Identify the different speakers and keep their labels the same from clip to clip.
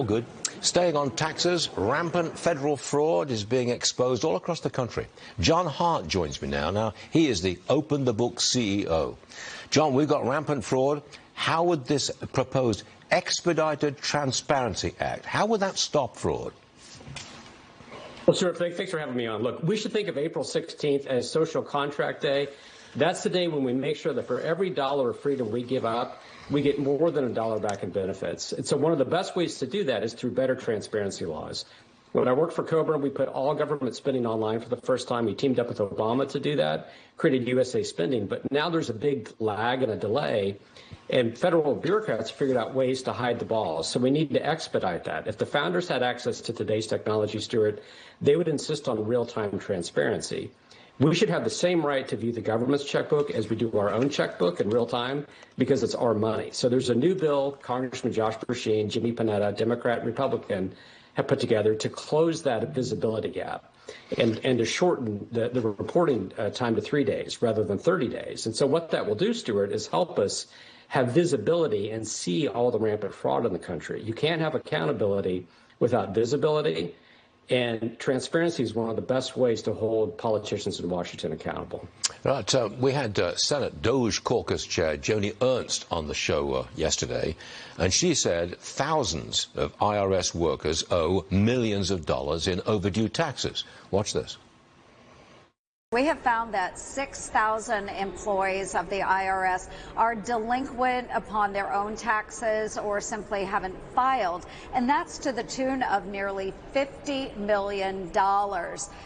Speaker 1: Good. Staying on taxes, rampant federal fraud is being exposed all across the country. John Hart joins me now. Now, he is the Open the Book CEO. John, we've got rampant fraud. How would this proposed Expedited Transparency Act, how would that stop fraud?
Speaker 2: Well, Stuart, thanks for having me on. Look, we should think of April 16th as Social Contract Day. That's the day when we make sure that for every dollar of freedom we give up, we get more than $1 back in benefits. And so one of the best ways to do that is through better transparency laws. When I worked for Cobra, we put all government spending online for the first time. We teamed up with Obama to do that, created USA Spending. But now there's a big lag and a delay, and federal bureaucrats figured out ways to hide the balls. So we need to expedite that. If the founders had access to today's technology, Stuart, they would insist on real-time transparency. We should have the same right to view the government's checkbook as we do our own checkbook in real time because it's our money. So there's a new bill Congressman Josh Brecheen, Jimmy Panetta, Democrat and Republican, have put together to close that visibility gap and to shorten the reporting time to 3 days rather than 30 days. And so what that will do, Stuart, is help us have visibility and see all the rampant fraud in the country. You can't have accountability without visibility. And transparency is one of the best ways to hold politicians in Washington accountable.
Speaker 1: Right. We had Senate Doge Caucus Chair Joni Ernst on the show yesterday, and she said thousands of IRS workers owe millions of dollars in overdue taxes. Watch this.
Speaker 3: We have found that 6,000 employees of the IRS are delinquent upon their own taxes or simply haven't filed, and that's to the tune of nearly $50 million.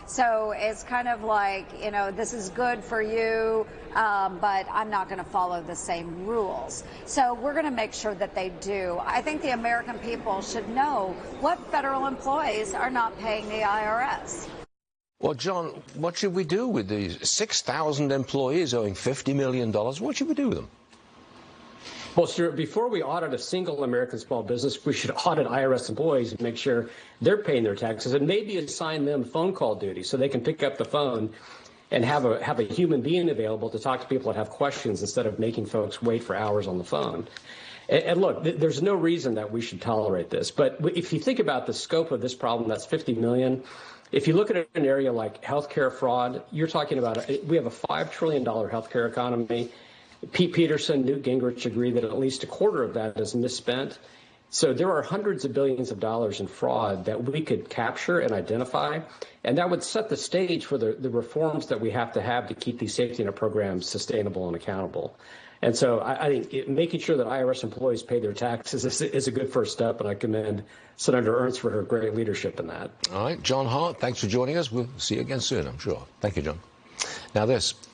Speaker 3: So it's kind of like, you know, this is good for you, but I'm not going to follow the same rules. So we're going to make sure that they do. I think the American people should know what federal employees are not paying the IRS.
Speaker 1: Well, John, what should we do with these 6,000 employees owing $50 million? What should we do with them?
Speaker 2: Well, Stuart, before we audit a single American small business, we should audit IRS employees and make sure they're paying their taxes and maybe assign them phone call duty so they can pick up the phone and have a human being available to talk to people that have questions instead of making folks wait for hours on the phone. And look, there's no reason that we should tolerate this. But if you think about the scope of this problem, that's 50 million. If you look at an area like healthcare fraud, you're talking about we have a $5 trillion healthcare economy. Pete Peterson, Newt Gingrich agree that at least a quarter of that is misspent. So there are hundreds of billions of dollars in fraud that we could capture and identify, and that would set the stage for the reforms that we have to keep these safety net programs sustainable and accountable. And so I think making sure that IRS employees pay their taxes is a good first step, and I commend Senator Ernst for her great leadership in that.
Speaker 1: All right, John Hart, thanks for joining us. We'll see you again soon, I'm sure. Thank you, John. Now this.